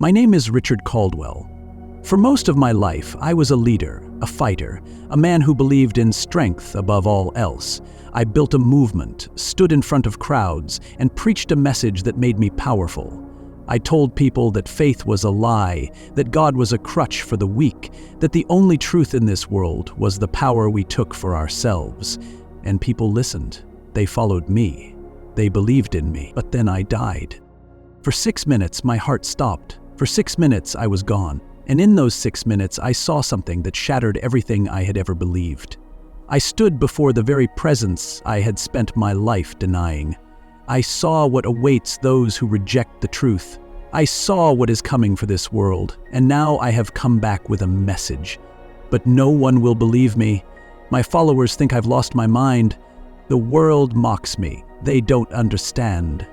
My name is Richard Caldwell. For most of my life, I was a leader, a fighter, a man who believed in strength above all else. I built a movement, stood in front of crowds, and preached a message that made me powerful. I told people that faith was a lie, that God was a crutch for the weak, that the only truth in this world was the power we took for ourselves. And people listened. They followed me. They believed in me. But then I died. For 6 minutes, my heart stopped. For 6 minutes, I was gone. And in those 6 minutes, I saw something that shattered everything I had ever believed. I stood before the very presence I had spent my life denying. I saw what awaits those who reject the truth. I saw what is coming for this world, and now I have come back with a message. But no one will believe me. My followers think I've lost my mind. The world mocks me. They don't understand.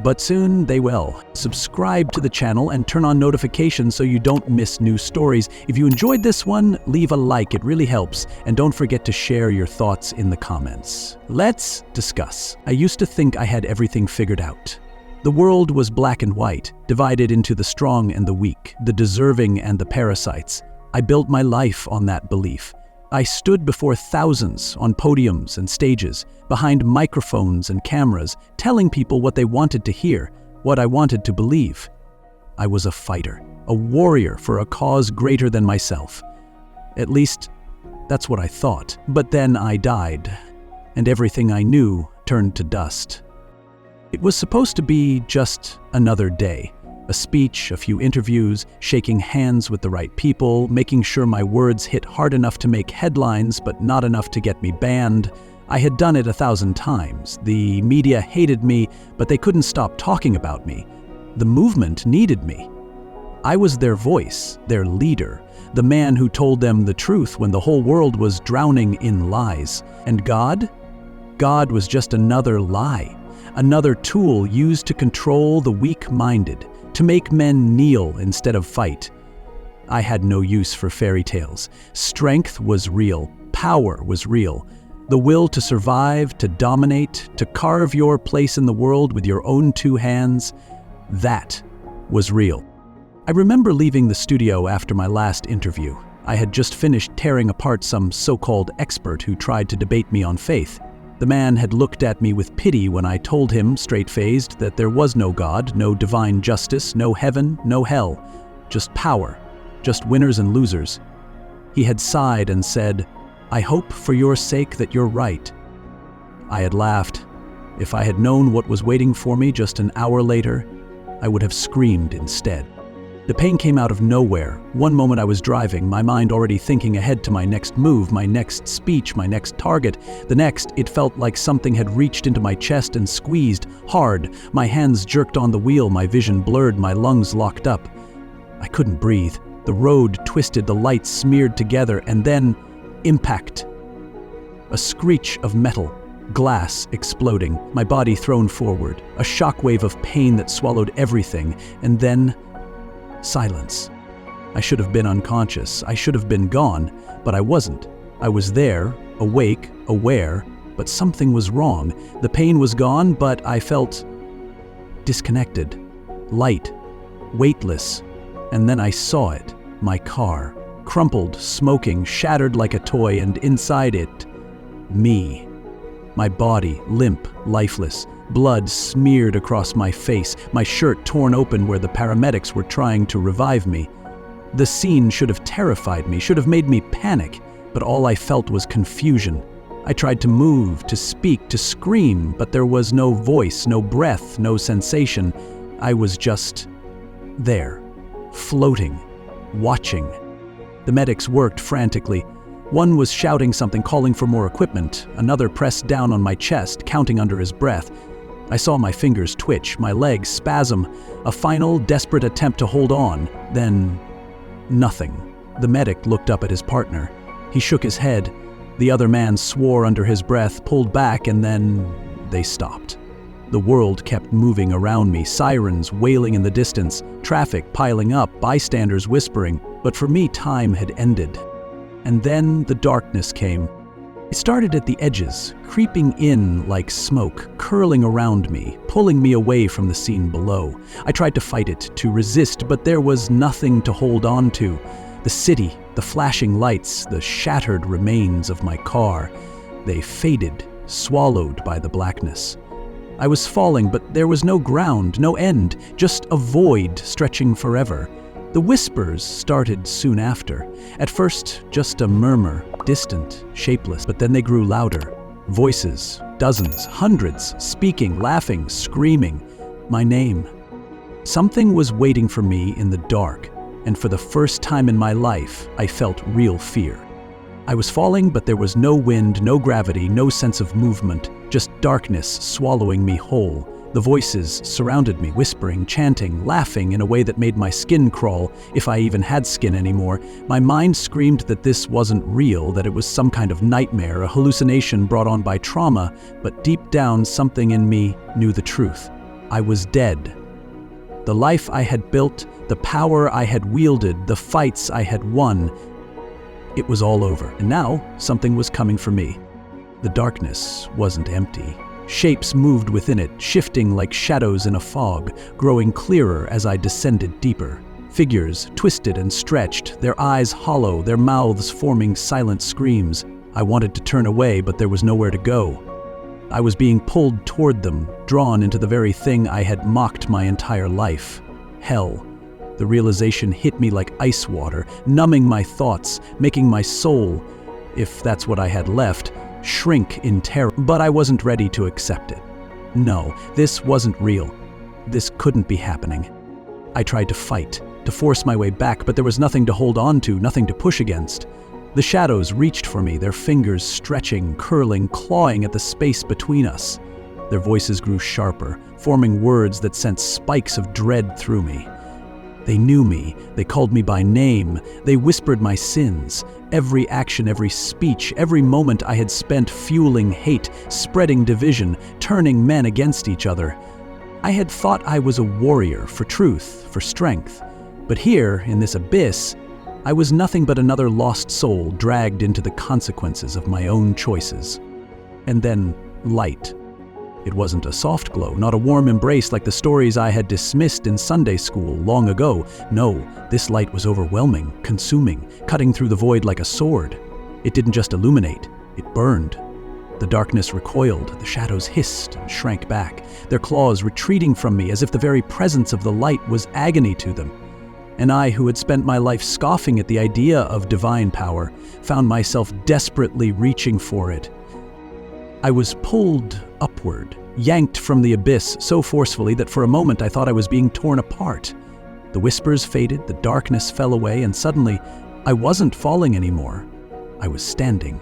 But soon they will. Subscribe to the channel and turn on notifications so you don't miss new stories. If you enjoyed this one, leave a like, it really helps. And don't forget to share your thoughts in the comments. Let's discuss. I used to think I had everything figured out. The world was black and white, divided into the strong and the weak, the deserving and the parasites. I built my life on that belief. I stood before thousands on podiums and stages, behind microphones and cameras, telling people what they wanted to hear, what I wanted to believe. I was a fighter, a warrior for a cause greater than myself. At least, that's what I thought. But then I died, and everything I knew turned to dust. It was supposed to be just another day. A speech, a few interviews, shaking hands with the right people, making sure my words hit hard enough to make headlines but not enough to get me banned. I had done it 1,000 times. The media hated me, but they couldn't stop talking about me. The movement needed me. I was their voice, their leader, the man who told them the truth when the whole world was drowning in lies. And God? God was just another lie, another tool used to control the weak-minded, to make men kneel instead of fight. I had no use for fairy tales. Strength was real. Power was real. The will to survive, to dominate, to carve your place in the world with your own 2 hands, that was real. I remember leaving the studio after my last interview. I had just finished tearing apart some so-called expert who tried to debate me on faith. The man had looked at me with pity when I told him, straight-faced, that there was no God, no divine justice, no heaven, no hell, just power, just winners and losers. He had sighed and said, "I hope for your sake that you're right." I had laughed. If I had known what was waiting for me just an hour later, I would have screamed instead. The pain came out of nowhere. One moment I was driving, my mind already thinking ahead to my next move, my next speech, my next target. The next, it felt like something had reached into my chest and squeezed hard. My hands jerked on the wheel, my vision blurred, my lungs locked up. I couldn't breathe. The road twisted, the lights smeared together, and then impact. A screech of metal, glass exploding, my body thrown forward, a shockwave of pain that swallowed everything, and then silence. I should have been unconscious. I should have been gone, but I wasn't. I was there, awake, aware, but something was wrong. The pain was gone, but I felt disconnected, light, weightless. And then I saw it, my car, crumpled, smoking, shattered like a toy, and inside it, me. My body, limp, lifeless, blood smeared across my face, my shirt torn open where the paramedics were trying to revive me. The scene should have terrified me, should have made me panic, but all I felt was confusion. I tried to move, to speak, to scream, but there was no voice, no breath, no sensation. I was just there, floating, watching. The medics worked frantically. One was shouting something, calling for more equipment. Another pressed down on my chest, counting under his breath. I saw my fingers twitch, my legs spasm, a final, desperate attempt to hold on. Then, nothing. The medic looked up at his partner. He shook his head. The other man swore under his breath, pulled back, and then they stopped. The world kept moving around me, sirens wailing in the distance, traffic piling up, bystanders whispering. But for me, time had ended. And then the darkness came. It started at the edges, creeping in like smoke, curling around me, pulling me away from the scene below. I tried to fight it, to resist, but there was nothing to hold on to. The city, the flashing lights, the shattered remains of my car, they faded, swallowed by the blackness. I was falling, but there was no ground, no end, just a void stretching forever. The whispers started soon after. At first, just a murmur, distant, shapeless, but then they grew louder. Voices, dozens, hundreds, speaking, laughing, screaming. My name. Something was waiting for me in the dark, and for the first time in my life, I felt real fear. I was falling, but there was no wind, no gravity, no sense of movement, just darkness swallowing me whole. The voices surrounded me, whispering, chanting, laughing in a way that made my skin crawl, if I even had skin anymore. My mind screamed that this wasn't real, that it was some kind of nightmare, a hallucination brought on by trauma, but deep down something in me knew the truth. I was dead. The life I had built, the power I had wielded, the fights I had won, it was all over, and now something was coming for me. The darkness wasn't empty. Shapes moved within it, shifting like shadows in a fog, growing clearer as I descended deeper. Figures twisted and stretched, their eyes hollow, their mouths forming silent screams. I wanted to turn away, but there was nowhere to go. I was being pulled toward them, drawn into the very thing I had mocked my entire life. Hell. The realization hit me like ice water, numbing my thoughts, making my soul, if that's what I had left, shrink in terror. But I wasn't ready to accept it. No, this wasn't real. This couldn't be happening. I tried to fight, to force my way back, but there was nothing to hold on to, nothing to push against. The shadows reached for me, their fingers stretching, curling, clawing at the space between us. Their voices grew sharper, forming words that sent spikes of dread through me. They knew me, they called me by name, they whispered my sins. Every action, every speech, every moment I had spent fueling hate, spreading division, turning men against each other. I had thought I was a warrior for truth, for strength. But here, in this abyss, I was nothing but another lost soul dragged into the consequences of my own choices. And then, light. It wasn't a soft glow, not a warm embrace like the stories I had dismissed in Sunday school long ago. No, this light was overwhelming, consuming, cutting through the void like a sword. It didn't just illuminate, it burned. The darkness recoiled, the shadows hissed and shrank back, their claws retreating from me as if the very presence of the light was agony to them. And I, who had spent my life scoffing at the idea of divine power, found myself desperately reaching for it. I was pulled upward, yanked from the abyss so forcefully that for a moment I thought I was being torn apart. The whispers faded, the darkness fell away, and suddenly I wasn't falling anymore. I was standing.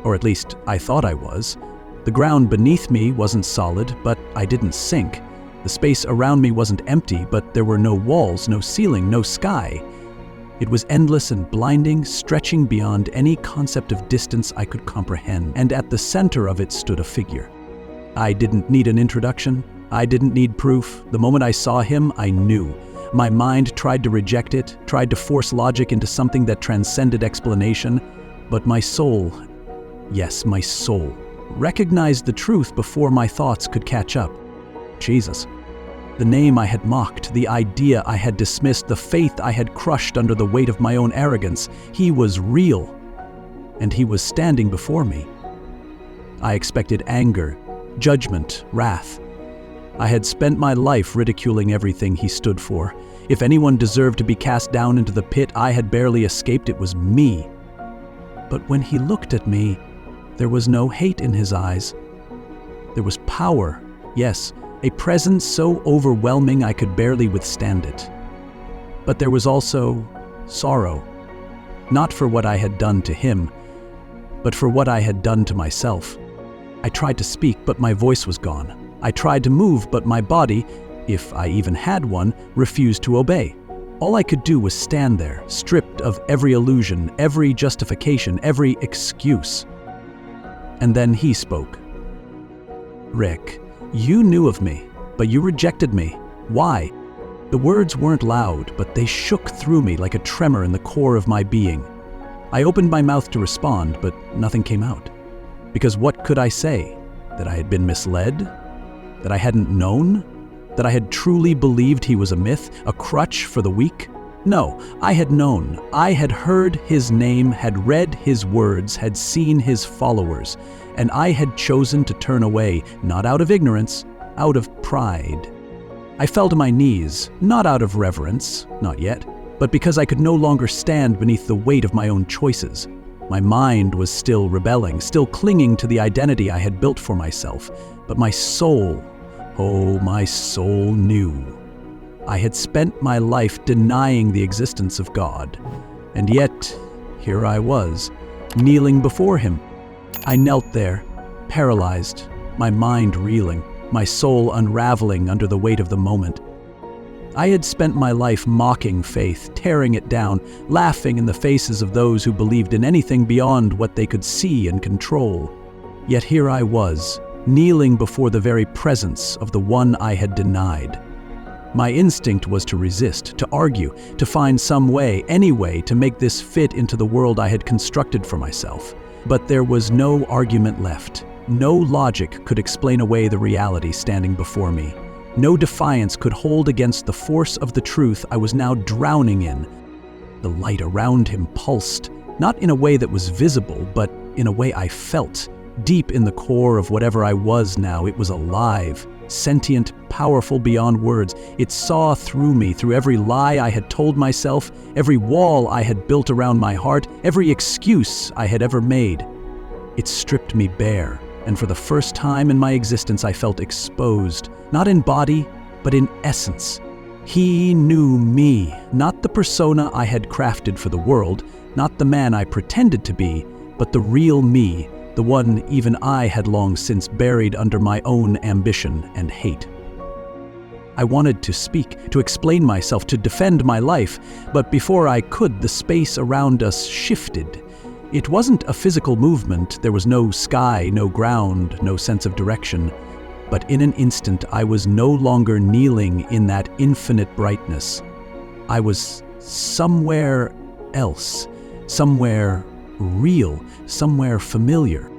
Or at least I thought I was. The ground beneath me wasn't solid, but I didn't sink. The space around me wasn't empty, but there were no walls, no ceiling, no sky. It was endless and blinding, stretching beyond any concept of distance I could comprehend, and at the center of it stood a figure. I didn't need an introduction. I didn't need proof. The moment I saw him, I knew. My mind tried to reject it, tried to force logic into something that transcended explanation, but my soul, yes, my soul, recognized the truth before my thoughts could catch up. Jesus. The name I had mocked, the idea I had dismissed, the faith I had crushed under the weight of my own arrogance, he was real, and he was standing before me. I expected anger, judgment, wrath. I had spent my life ridiculing everything he stood for. If anyone deserved to be cast down into the pit I had barely escaped, it was me. But when he looked at me, there was no hate in his eyes. There was power, yes, a presence so overwhelming I could barely withstand it. But there was also sorrow, not for what I had done to him, but for what I had done to myself. I tried to speak, but my voice was gone. I tried to move, but my body, if I even had one, refused to obey. All I could do was stand there, stripped of every illusion, every justification, every excuse. And then he spoke. "Rick, you knew of me, but you rejected me. Why?" The words weren't loud, but they shook through me like a tremor in the core of my being. I opened my mouth to respond, but nothing came out. Because what could I say? That I had been misled? That I hadn't known? That I had truly believed he was a myth, a crutch for the weak? No, I had known. I had heard his name, had read his words, had seen his followers, and I had chosen to turn away, not out of ignorance, out of pride. I fell to my knees, not out of reverence, not yet, but because I could no longer stand beneath the weight of my own choices. My mind was still rebelling, still clinging to the identity I had built for myself, but my soul, oh, my soul knew. I had spent my life denying the existence of God, and yet, here I was, kneeling before him. I knelt there, paralyzed, my mind reeling, my soul unraveling under the weight of the moment. I had spent my life mocking faith, tearing it down, laughing in the faces of those who believed in anything beyond what they could see and control. Yet here I was, kneeling before the very presence of the one I had denied. My instinct was to resist, to argue, to find some way, any way, to make this fit into the world I had constructed for myself. But there was no argument left. No logic could explain away the reality standing before me. No defiance could hold against the force of the truth I was now drowning in. The light around him pulsed, not in a way that was visible, but in a way I felt. Deep in the core of whatever I was now, it was alive, sentient, powerful beyond words. It saw through me, through every lie I had told myself, every wall I had built around my heart, every excuse I had ever made. It stripped me bare, and for the first time in my existence I felt exposed, not in body, but in essence. He knew me, not the persona I had crafted for the world, not the man I pretended to be, but the real me, the one even I had long since buried under my own ambition and hate. I wanted to speak, to explain myself, to defend my life, but before I could, the space around us shifted. It wasn't a physical movement, there was no sky, no ground, no sense of direction, but in an instant I was no longer kneeling in that infinite brightness. I was somewhere else, somewhere real, somewhere familiar.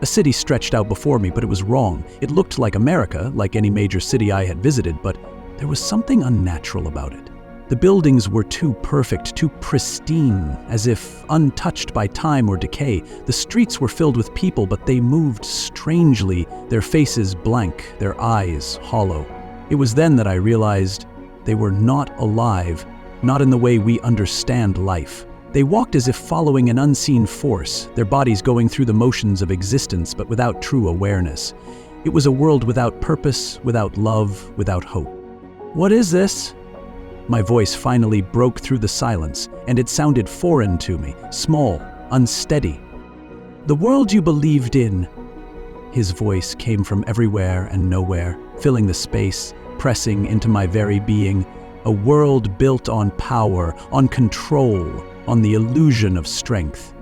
A city stretched out before me, but it was wrong. It looked like America, like any major city I had visited, but there was something unnatural about it. The buildings were too perfect, too pristine, as if untouched by time or decay. The streets were filled with people, but they moved strangely, their faces blank, their eyes hollow. It was then that I realized they were not alive, not in the way we understand life. They walked as if following an unseen force, their bodies going through the motions of existence but without true awareness. It was a world without purpose, without love, without hope. "What is this?" My voice finally broke through the silence, and it sounded foreign to me, small, unsteady. "The world you believed in." His voice came from everywhere and nowhere, filling the space, pressing into my very being. A world built on power, on control, on the illusion of strength.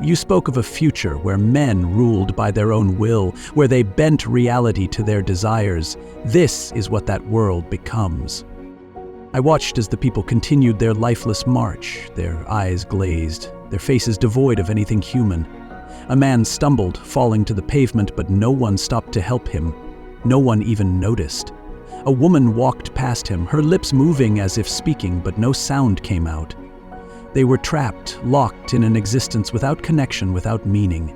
You spoke of a future where men ruled by their own will, where they bent reality to their desires. This is what that world becomes. I watched as the people continued their lifeless march, their eyes glazed, their faces devoid of anything human. A man stumbled, falling to the pavement, but no one stopped to help him. No one even noticed. A woman walked past him, her lips moving as if speaking, but no sound came out. They were trapped, locked in an existence without connection, without meaning.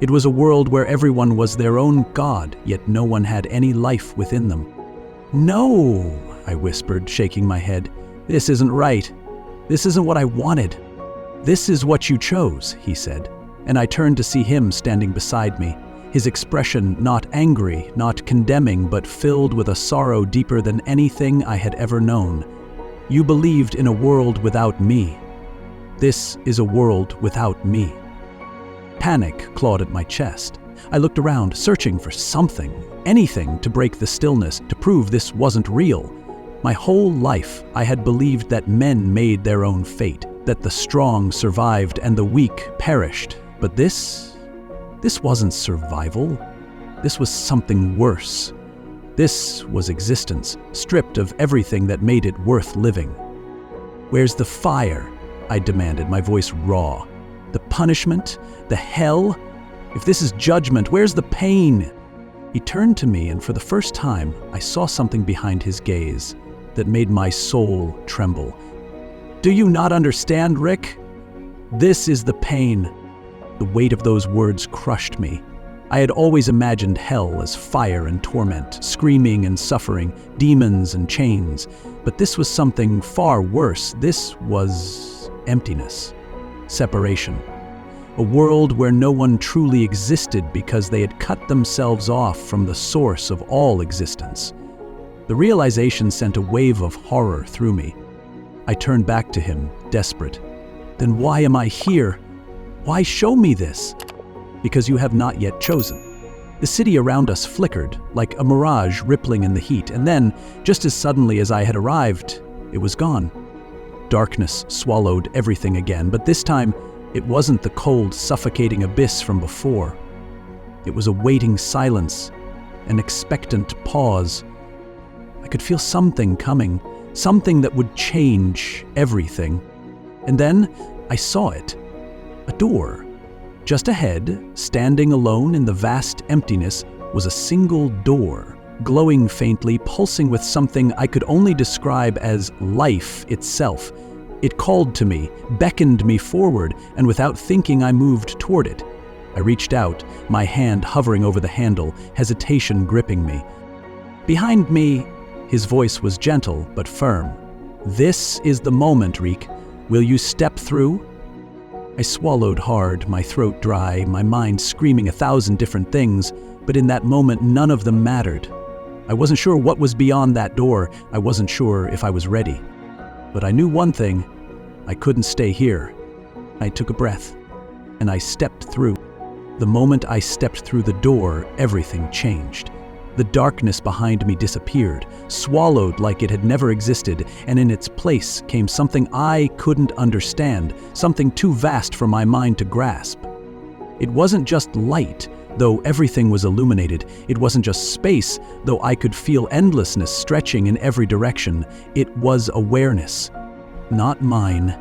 It was a world where everyone was their own god, yet no one had any life within them. "No," I whispered, shaking my head. "This isn't right. This isn't what I wanted." "This is what you chose," he said, and I turned to see him standing beside me, his expression not angry, not condemning, but filled with a sorrow deeper than anything I had ever known. "You believed in a world without me. This is a world without me." Panic clawed at my chest. I looked around, searching for something, anything to break the stillness, to prove this wasn't real. My whole life, I had believed that men made their own fate, that the strong survived and the weak perished. But this wasn't survival. This was something worse. This was existence, stripped of everything that made it worth living. "Where's the fire?" I demanded, my voice raw. "The punishment? The hell?" If this is judgment, where's the pain? He turned to me, and for the first time, I saw something behind his gaze that made my soul tremble. Do you not understand, Rick? This is the pain. The weight of those words crushed me. I had always imagined hell as fire and torment, screaming and suffering, demons and chains. But this was something far worse. This was emptiness, separation. A world where no one truly existed because they had cut themselves off from the source of all existence. The realization sent a wave of horror through me. I turned back to him, desperate. Then why am I here? Why show me this? Because you have not yet chosen. The city around us flickered, like a mirage rippling in the heat, and then, just as suddenly as I had arrived, it was gone. Darkness swallowed everything again, but this time, it wasn't the cold, suffocating abyss from before. It was a waiting silence, an expectant pause. I could feel something coming, something that would change everything. And then I saw it. A door. Just ahead, standing alone in the vast emptiness, was a single door, glowing faintly, pulsing with something I could only describe as life itself. It called to me, beckoned me forward, and without thinking I moved toward it. I reached out, my hand hovering over the handle, hesitation gripping me. Behind me, his voice was gentle but firm. This is the moment, Reek. Will you step through? I swallowed hard, my throat dry, my mind screaming 1,000 different things, but in that moment none of them mattered. I wasn't sure what was beyond that door, I wasn't sure if I was ready. But I knew one thing, I couldn't stay here. I took a breath, and I stepped through. The moment I stepped through the door, everything changed. The darkness behind me disappeared, swallowed like it had never existed, and in its place came something I couldn't understand, something too vast for my mind to grasp. It wasn't just light, though everything was illuminated. It wasn't just space, though I could feel endlessness stretching in every direction. It was awareness. Not mine,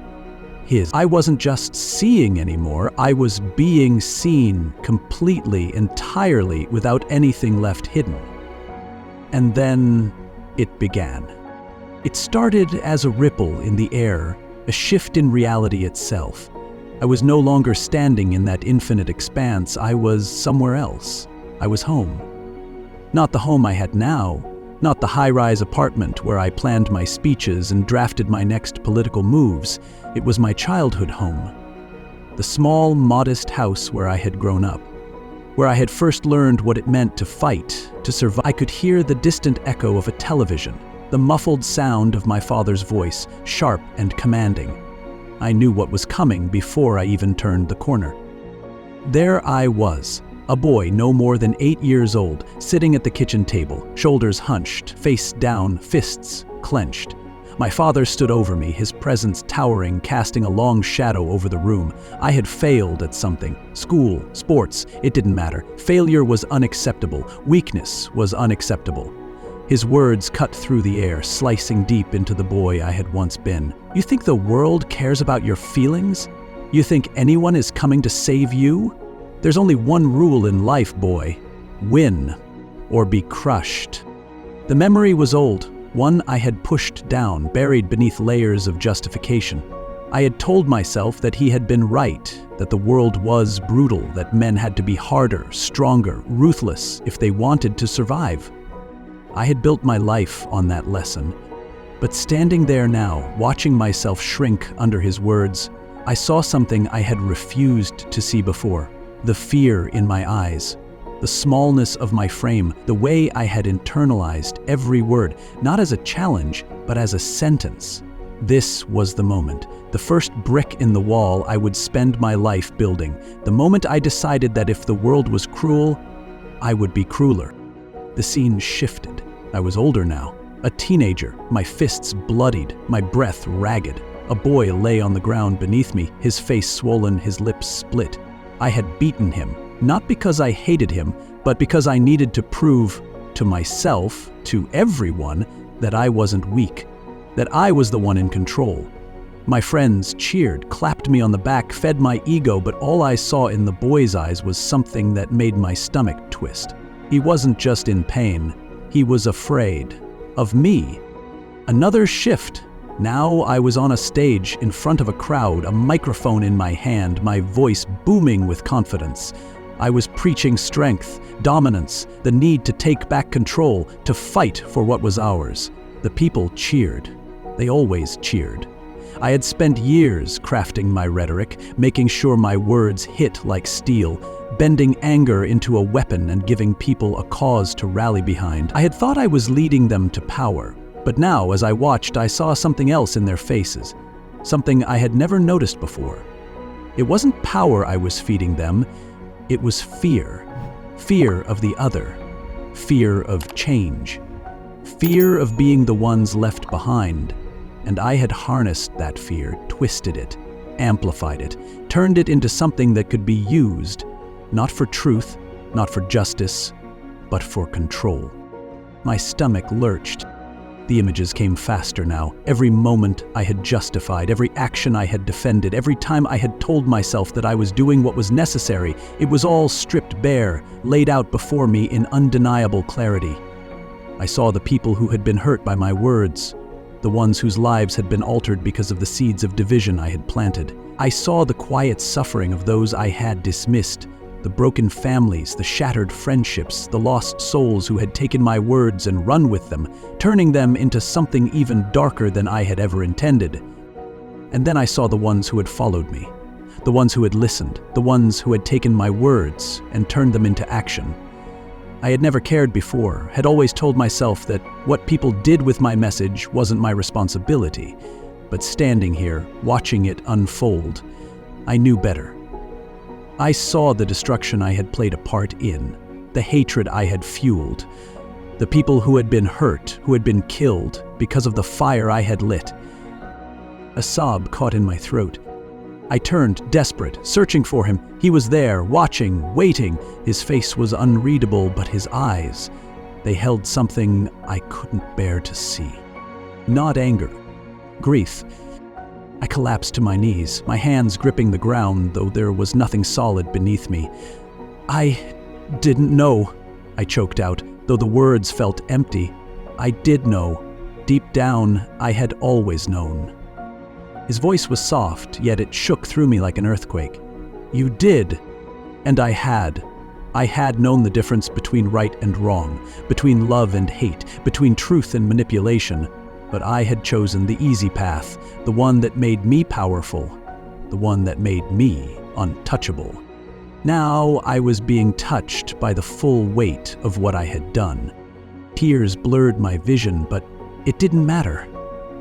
his. I wasn't just seeing anymore, I was being seen completely, entirely, without anything left hidden. And then it began. It started as a ripple in the air, a shift in reality itself. I was no longer standing in that infinite expanse, I was somewhere else. I was home. Not the home I had now, not the high-rise apartment where I planned my speeches and drafted my next political moves. It was my childhood home. The small, modest house where I had grown up, where I had first learned what it meant to fight, to survive. I could hear the distant echo of a television, the muffled sound of my father's voice, sharp and commanding. I knew what was coming before I even turned the corner. There I was, a boy no more than 8 years old, sitting at the kitchen table, shoulders hunched, face down, fists clenched. My father stood over me, his presence towering, casting a long shadow over the room. I had failed at something. School, sports, it didn't matter. Failure was unacceptable. Weakness was unacceptable. His words cut through the air, slicing deep into the boy I had once been. You think the world cares about your feelings? You think anyone is coming to save you? There's only one rule in life, boy. Win, or be crushed. The memory was old, one I had pushed down, buried beneath layers of justification. I had told myself that he had been right, that the world was brutal, that men had to be harder, stronger, ruthless if they wanted to survive. I had built my life on that lesson. But standing there now, watching myself shrink under his words, I saw something I had refused to see before. The fear in my eyes, the smallness of my frame, the way I had internalized every word, not as a challenge, but as a sentence. This was the moment, the first brick in the wall I would spend my life building, the moment I decided that if the world was cruel, I would be crueler. The scene shifted. I was older now, a teenager, my fists bloodied, my breath ragged. A boy lay on the ground beneath me, his face swollen, his lips split. I had beaten him, not because I hated him, but because I needed to prove to myself, to everyone, that I wasn't weak, that I was the one in control. My friends cheered, clapped me on the back, fed my ego, but all I saw in the boy's eyes was something that made my stomach twist. He wasn't just in pain, he was afraid. Of me. Another shift. Now I was on a stage in front of a crowd, a microphone in my hand, my voice booming with confidence. I was preaching strength, dominance, the need to take back control, to fight for what was ours. The people cheered. They always cheered. I had spent years crafting my rhetoric, making sure my words hit like steel, bending anger into a weapon and giving people a cause to rally behind. I had thought I was leading them to power, but now, as I watched, I saw something else in their faces, something I had never noticed before. It wasn't power I was feeding them, it was fear. Fear of the other, fear of change, fear of being the ones left behind. And I had harnessed that fear, twisted it, amplified it, turned it into something that could be used, not for truth, not for justice, but for control. My stomach lurched. The images came faster now. Every moment I had justified, every action I had defended, every time I had told myself that I was doing what was necessary, it was all stripped bare, laid out before me in undeniable clarity. I saw the people who had been hurt by my words, the ones whose lives had been altered because of the seeds of division I had planted. I saw the quiet suffering of those I had dismissed, the broken families, the shattered friendships, the lost souls who had taken my words and run with them, turning them into something even darker than I had ever intended. And then I saw the ones who had followed me, the ones who had listened, the ones who had taken my words and turned them into action. I had never cared before, had always told myself that what people did with my message wasn't my responsibility. But standing here, watching it unfold, I knew better. I saw the destruction I had played a part in, the hatred I had fueled, the people who had been hurt, who had been killed because of the fire I had lit. A sob caught in my throat. I turned, desperate, searching for him. He was there, watching, waiting. His face was unreadable, but his eyes, they held something I couldn't bear to see. Not anger, grief. I collapsed to my knees, my hands gripping the ground, though there was nothing solid beneath me. I didn't know, I choked out, though the words felt empty. I did know. Deep down, I had always known. His voice was soft, yet it shook through me like an earthquake. You did. And I had. I had known the difference between right and wrong, between love and hate, between truth and manipulation. But I had chosen the easy path, the one that made me powerful, the one that made me untouchable. Now I was being touched by the full weight of what I had done. Tears blurred my vision, but it didn't matter.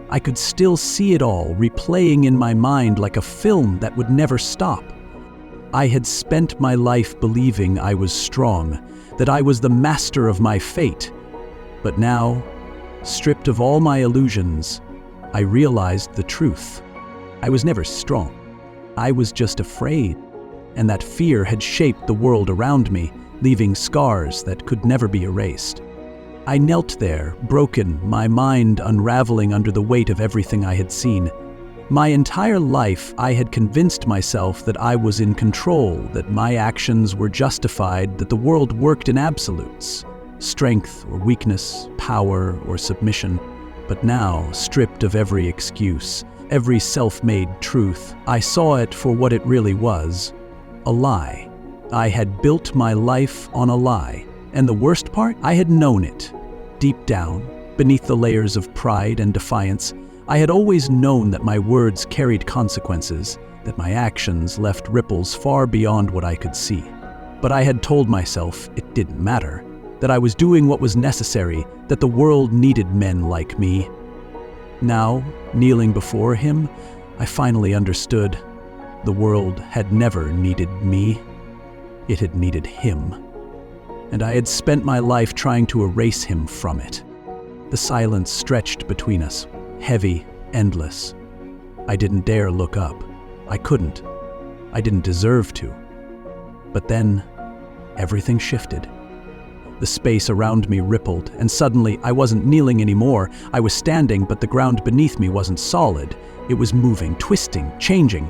I could still see it all, replaying in my mind like a film that would never stop. I had spent my life believing I was strong, that I was the master of my fate. But now, stripped of all my illusions, I realized the truth. I was never strong. I was just afraid, and that fear had shaped the world around me, leaving scars that could never be erased. I knelt there, broken, my mind unraveling under the weight of everything I had seen. My entire life, I had convinced myself that I was in control, that my actions were justified, that the world worked in absolutes, strength or weakness, power or submission. But now, stripped of every excuse, every self-made truth, I saw it for what it really was, a lie. I had built my life on a lie. And the worst part? I had known it. Deep down, beneath the layers of pride and defiance, I had always known that my words carried consequences, that my actions left ripples far beyond what I could see. But I had told myself it didn't matter, that I was doing what was necessary, that the world needed men like me. Now, kneeling before him, I finally understood. The world had never needed me. It had needed him. And I had spent my life trying to erase him from it. The silence stretched between us, heavy, endless. I didn't dare look up. I couldn't. I didn't deserve to. But then, everything shifted. The space around me rippled, and suddenly I wasn't kneeling anymore. I was standing, but the ground beneath me wasn't solid. It was moving, twisting, changing.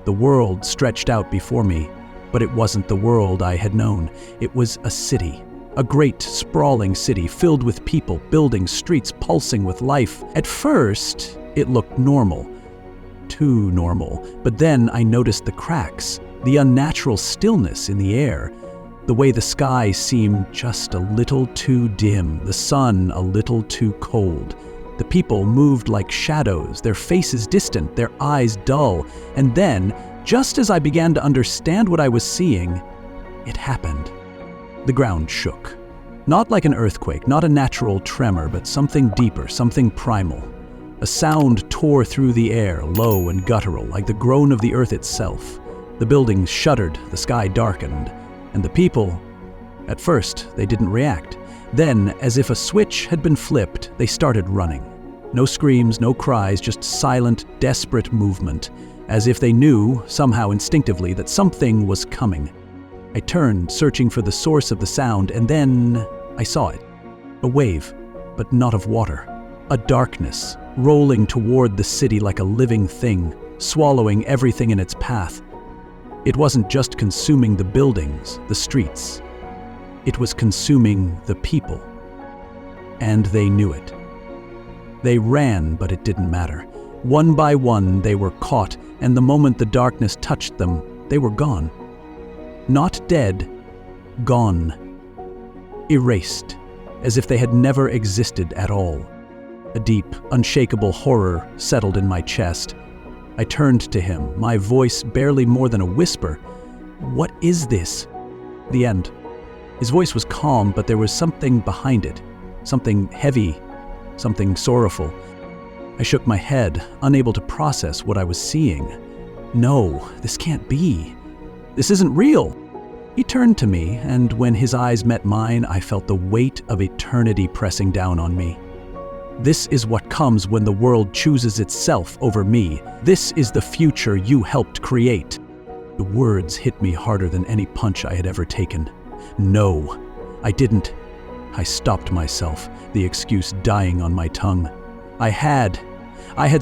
The world stretched out before me, but it wasn't the world I had known. It was a city. A great, sprawling city filled with people, buildings, streets pulsing with life. At first, it looked normal. Too normal. But then I noticed the cracks, the unnatural stillness in the air. The way the sky seemed just a little too dim, the sun a little too cold. The people moved like shadows, their faces distant, their eyes dull. And then, just as I began to understand what I was seeing, it happened. The ground shook. Not like an earthquake, not a natural tremor, but something deeper, something primal. A sound tore through the air, low and guttural, like the groan of the earth itself. The buildings shuddered, the sky darkened. And the people, at first, they didn't react. Then, as if a switch had been flipped, they started running. No screams, no cries, just silent, desperate movement, as if they knew, somehow instinctively, that something was coming. I turned, searching for the source of the sound, and then I saw it. A wave, but not of water. A darkness, rolling toward the city like a living thing, swallowing everything in its path. It wasn't just consuming the buildings, the streets. It was consuming the people. And they knew it. They ran, but it didn't matter. One by one, they were caught, and the moment the darkness touched them, they were gone. Not dead, gone. Erased, as if they had never existed at all. A deep, unshakable horror settled in my chest. I turned to him, my voice barely more than a whisper. "What is this?" The end. His voice was calm, but there was something behind it. Something heavy, something sorrowful. I shook my head, unable to process what I was seeing. No, this can't be. This isn't real. He turned to me, and when his eyes met mine, I felt the weight of eternity pressing down on me. This is what comes when the world chooses itself over me. This is the future you helped create. The words hit me harder than any punch I had ever taken. No, I didn't. I stopped myself, the excuse dying on my tongue. I had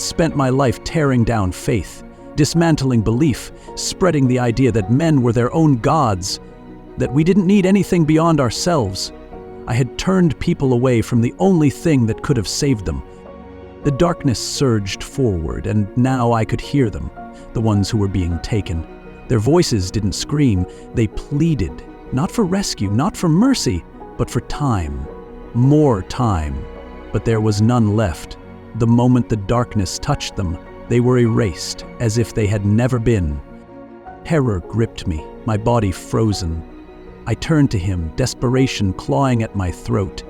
spent my life tearing down faith, dismantling belief, spreading the idea that men were their own gods, that we didn't need anything beyond ourselves. I had turned people away from the only thing that could have saved them. The darkness surged forward, and now I could hear them, the ones who were being taken. Their voices didn't scream, they pleaded, not for rescue, not for mercy, but for time. More time. But there was none left. The moment the darkness touched them, they were erased, as if they had never been. Terror gripped me, my body frozen. I turned to him, desperation clawing at my throat.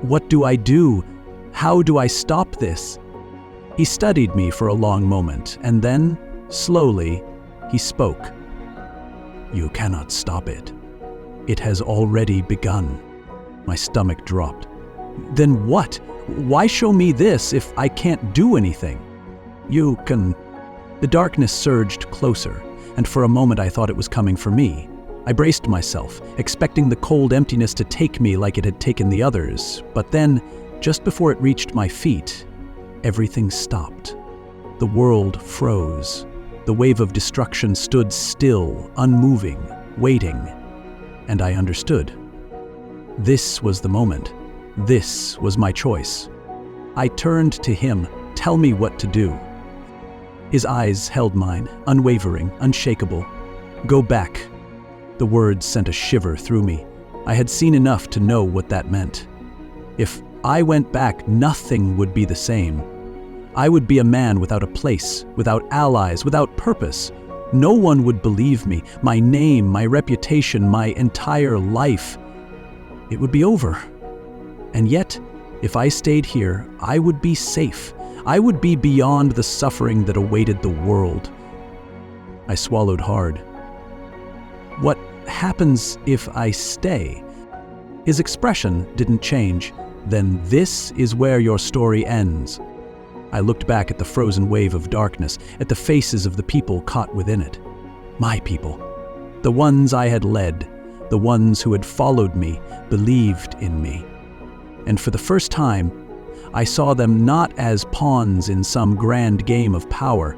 What do I do? How do I stop this? He studied me for a long moment, and then, slowly, he spoke. You cannot stop it. It has already begun. My stomach dropped. Then what? Why show me this if I can't do anything? You can... The darkness surged closer, and for a moment I thought it was coming for me. I braced myself, expecting the cold emptiness to take me like it had taken the others. But then, just before it reached my feet, everything stopped. The world froze. The wave of destruction stood still, unmoving, waiting. And I understood. This was the moment. This was my choice. I turned to him, tell me what to do. His eyes held mine, unwavering, unshakable. Go back. The words sent a shiver through me. I had seen enough to know what that meant. If I went back, nothing would be the same. I would be a man without a place, without allies, without purpose. No one would believe me, my name, my reputation, my entire life. It would be over. And yet, if I stayed here, I would be safe. I would be beyond the suffering that awaited the world. I swallowed hard. What happens if I stay? His expression didn't change. Then this is where your story ends. I looked back at the frozen wave of darkness, at the faces of the people caught within it. My people. The ones I had led. the ones who had followed me, believed in me. And for the first time, I saw them not as pawns in some grand game of power,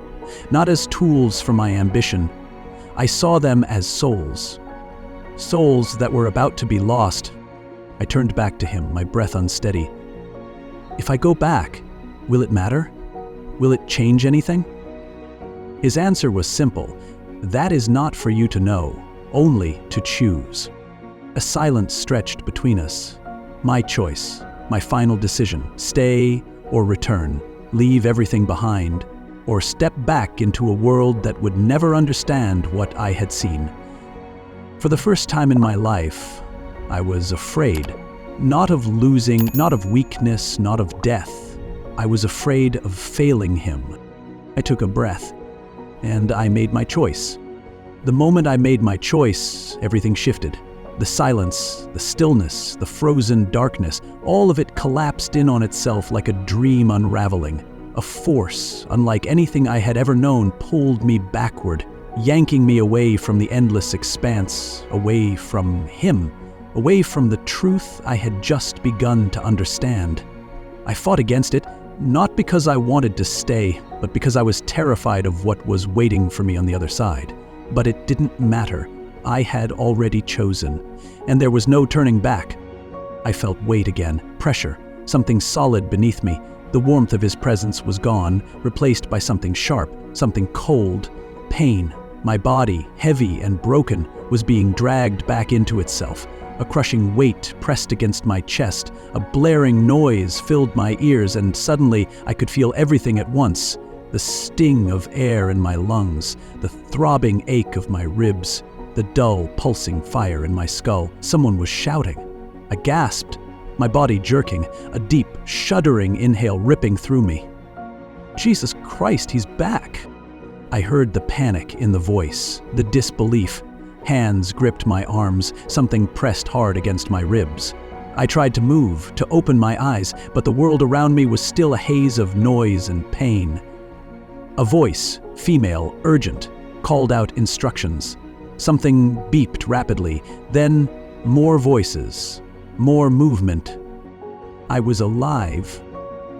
not as tools for my ambition. I saw them as souls. Souls that were about to be lost. I turned back to him, my breath unsteady. If I go back, will it matter? Will it change anything? His answer was simple. That is not for you to know, only to choose. A silence stretched between us. My choice, my final decision, stay or return, leave everything behind, or step back into a world that would never understand what I had seen. For the first time in my life, I was afraid. Not of losing, not of weakness, not of death. I was afraid of failing him. I took a breath, and I made my choice. The moment I made my choice, everything shifted. The silence, the stillness, the frozen darkness, all of it collapsed in on itself like a dream unraveling. A force, unlike anything I had ever known, pulled me backward, yanking me away from the endless expanse, away from him, away from the truth I had just begun to understand. I fought against it, not because I wanted to stay, but because I was terrified of what was waiting for me on the other side. But it didn't matter. I had already chosen, and there was no turning back. I felt weight again, pressure, something solid beneath me. The warmth of his presence was gone, replaced by something sharp, something cold. Pain, my body, heavy and broken, was being dragged back into itself. A crushing weight pressed against my chest, a blaring noise filled my ears, and suddenly I could feel everything at once. The sting of air in my lungs, the throbbing ache of my ribs, the dull, pulsing fire in my skull. Someone was shouting. I gasped, my body jerking, a deep, shuddering inhale ripping through me. Jesus Christ, he's back! I heard the panic in the voice, the disbelief. Hands gripped my arms, something pressed hard against my ribs. I tried to move, to open my eyes, but the world around me was still a haze of noise and pain. A voice, female, urgent, called out instructions. Something beeped rapidly, then more voices, more movement. I was alive.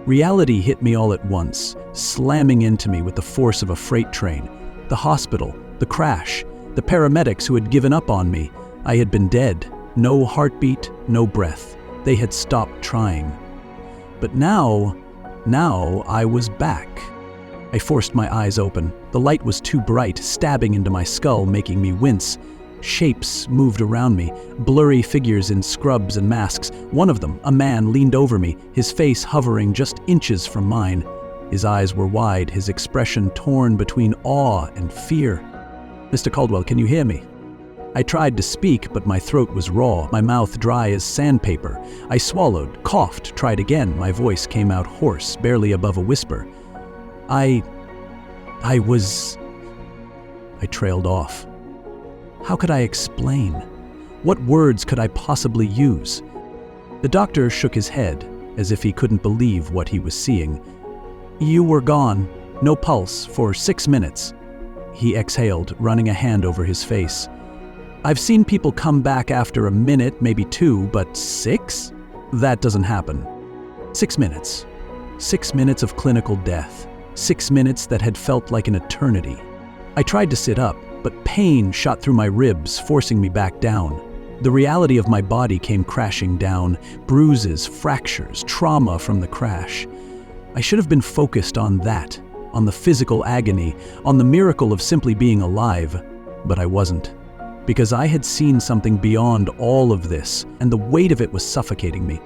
Reality hit me all at once, slamming into me with the force of a freight train. The hospital, the crash, the paramedics who had given up on me. I had been dead. No heartbeat, no breath. They had stopped trying. But now I was back. I forced my eyes open. The light was too bright, stabbing into my skull, making me wince. Shapes moved around me, blurry figures in scrubs and masks. One of them, a man, leaned over me, his face hovering just inches from mine. His eyes were wide, his expression torn between awe and fear. "Mr. Caldwell, can you hear me?" I tried to speak, but my throat was raw, my mouth dry as sandpaper. I swallowed, coughed, tried again. My voice came out hoarse, barely above a whisper. I trailed off. How could I explain? What words could I possibly use? The doctor shook his head, as if he couldn't believe what he was seeing. "You were gone, no pulse, for 6 minutes." He exhaled, running a hand over his face. "I've seen people come back after a minute, maybe 2, but 6? That doesn't happen." 6 minutes. 6 minutes of clinical death. 6 minutes that had felt like an eternity. I tried to sit up, but pain shot through my ribs, forcing me back down. The reality of my body came crashing down, bruises, fractures, trauma from the crash. I should have been focused on that, on the physical agony, on the miracle of simply being alive, but I wasn't. Because I had seen something beyond all of this, and the weight of it was suffocating me.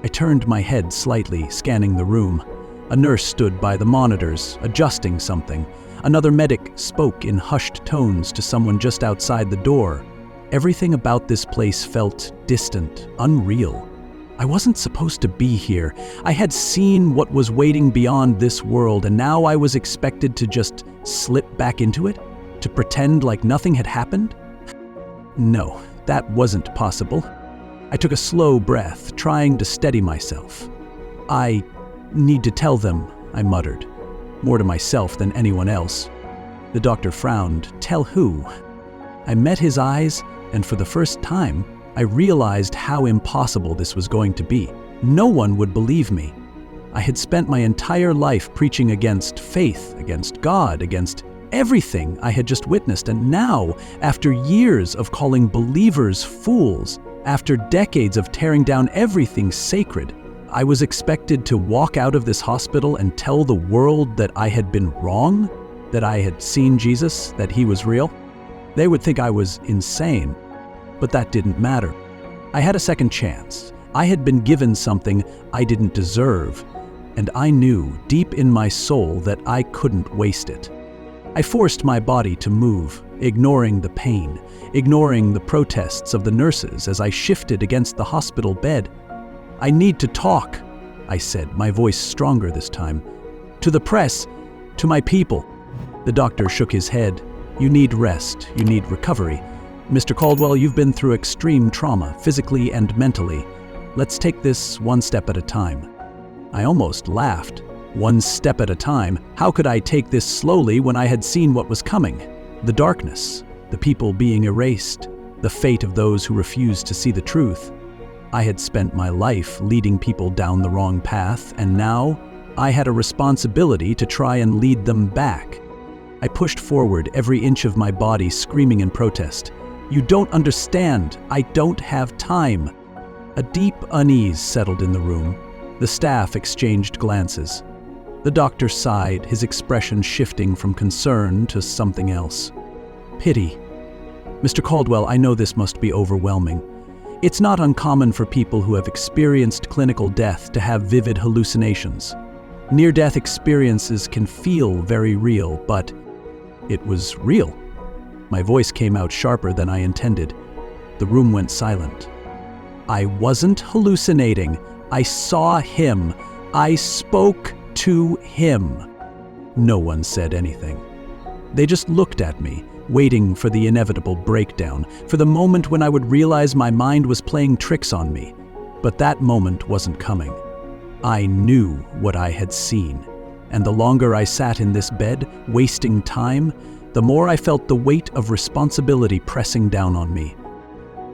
I turned my head slightly, scanning the room. A nurse stood by the monitors, adjusting something. Another medic spoke in hushed tones to someone just outside the door. Everything about this place felt distant, unreal. I wasn't supposed to be here. I had seen what was waiting beyond this world, and now I was expected to just slip back into it? To pretend like nothing had happened? No, that wasn't possible. I took a slow breath, trying to steady myself. "I need to tell them," I muttered, more to myself than anyone else. The doctor frowned. "Tell who?" I met his eyes, And for the first time, I realized how impossible this was going to be. No one would believe me. I had spent my entire life preaching against faith, against God, against everything I had just witnessed. And now, after years of calling believers fools, after decades of tearing down everything sacred, I was expected to walk out of this hospital and tell the world that I had been wrong, that I had seen Jesus, that he was real. They would think I was insane, but that didn't matter. I had a second chance. I had been given something I didn't deserve, and I knew deep in my soul that I couldn't waste it. I forced my body to move, ignoring the pain, ignoring the protests of the nurses as I shifted against the hospital bed. "I need to talk," I said, my voice stronger this time. "To the press, to my people." The doctor shook his head. "You need rest, you need recovery. Mr. Caldwell, you've been through extreme trauma, physically and mentally. Let's take this one step at a time." I almost laughed. One step at a time? How could I take this slowly when I had seen what was coming? The darkness, the people being erased, the fate of those who refused to see the truth. I had spent my life leading people down the wrong path, and now I had a responsibility to try and lead them back. I pushed forward, every inch of my body screaming in protest. "You don't understand. I don't have time." A deep unease settled in the room. The staff exchanged glances. The doctor sighed, his expression shifting from concern to something else. "Pity. Mr. Caldwell, I know this must be overwhelming. It's not uncommon for people who have experienced clinical death to have vivid hallucinations. Near-death experiences can feel very real, but it was real." My voice came out sharper than I intended. The room went silent. "I wasn't hallucinating. I saw him. I spoke to him." No one said anything. They just looked at me, waiting for the inevitable breakdown, for the moment when I would realize my mind was playing tricks on me. But that moment wasn't coming. I knew what I had seen, and the longer I sat in this bed, wasting time, the more I felt the weight of responsibility pressing down on me.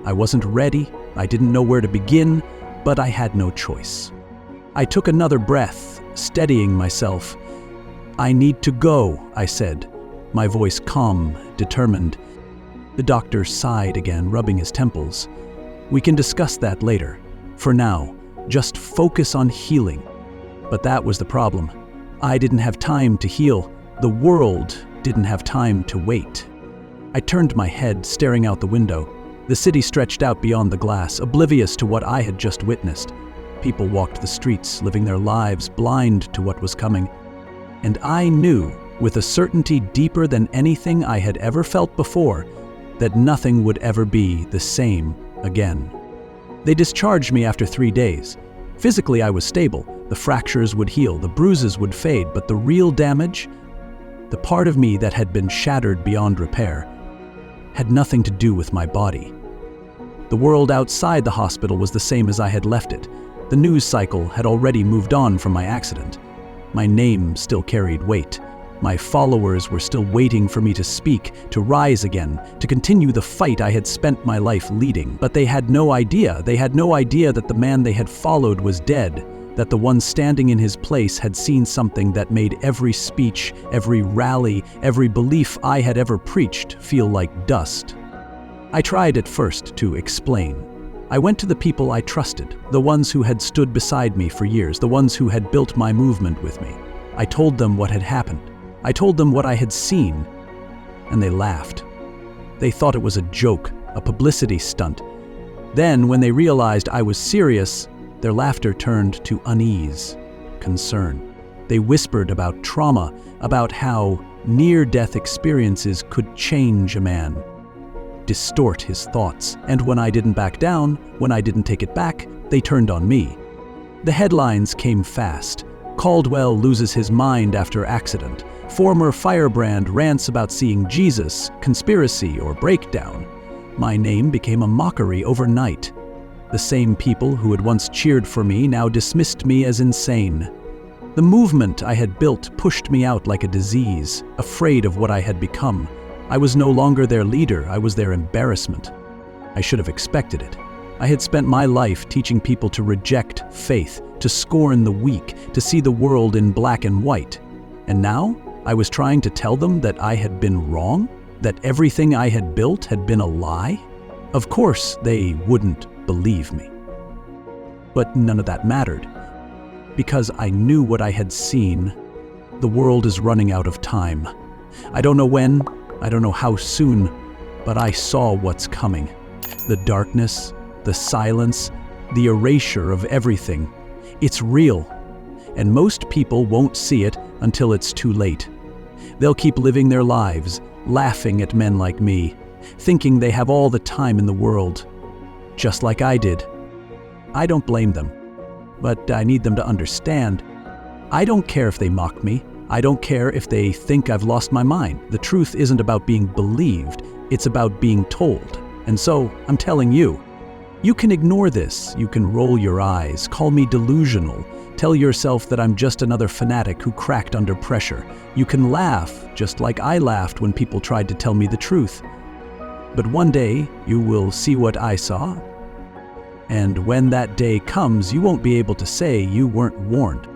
I wasn't ready, I didn't know where to begin, but I had no choice. I took another breath, steadying myself. "I need to go," I said, my voice calm, determined. The doctor sighed again, rubbing his temples. "We can discuss that later. For now, just focus on healing." But that was the problem. I didn't have time to heal. The world didn't have time to wait. I turned my head, staring out the window. The city stretched out beyond the glass, oblivious to what I had just witnessed. People walked the streets, living their lives blind to what was coming. And I knew, with a certainty deeper than anything I had ever felt before, that nothing would ever be the same again. They discharged me after 3 days. Physically, I was stable. The fractures would heal, the bruises would fade, but the real damage, the part of me that had been shattered beyond repair, had nothing to do with my body. The world outside the hospital was the same as I had left it. The news cycle had already moved on from my accident. My name still carried weight. My followers were still waiting for me to speak, to rise again, to continue the fight I had spent my life leading. But they had no idea. They had no idea that the man they had followed was dead, that the one standing in his place had seen something that made every speech, every rally, every belief I had ever preached feel like dust. I tried at first to explain. I went to the people I trusted, the ones who had stood beside me for years, the ones who had built my movement with me. I told them what had happened. I told them what I had seen, and they laughed. They thought it was a joke, a publicity stunt. Then, when they realized I was serious, their laughter turned to unease, concern. They whispered about trauma, about how near-death experiences could change a man, distort his thoughts. And when I didn't back down, when I didn't take it back, they turned on me. The headlines came fast. Caldwell loses his mind after accident. Former firebrand rants about seeing Jesus, conspiracy, or breakdown. My name became a mockery overnight. The same people who had once cheered for me now dismissed me as insane. The movement I had built pushed me out like a disease, afraid of what I had become. I was no longer their leader, I was their embarrassment. I should have expected it. I had spent my life teaching people to reject faith, to scorn the weak, to see the world in black and white. And now, I was trying to tell them that I had been wrong? That everything I had built had been a lie? Of course, they wouldn't believe me. But none of that mattered, because I knew what I had seen. The world is running out of time. I don't know when, I don't know how soon, but I saw what's coming. The darkness, the silence, the erasure of everything. It's real, and most people won't see it until it's too late. They'll keep living their lives, laughing at men like me, thinking they have all the time in the world, just like I did. I don't blame them, but I need them to understand. I don't care if they mock me. I don't care if they think I've lost my mind. The truth isn't about being believed, it's about being told. And so, I'm telling you, you can ignore this, you can roll your eyes, call me delusional, tell yourself that I'm just another fanatic who cracked under pressure. You can laugh, just like I laughed when people tried to tell me the truth. But one day, you will see what I saw. And when that day comes, you won't be able to say you weren't warned.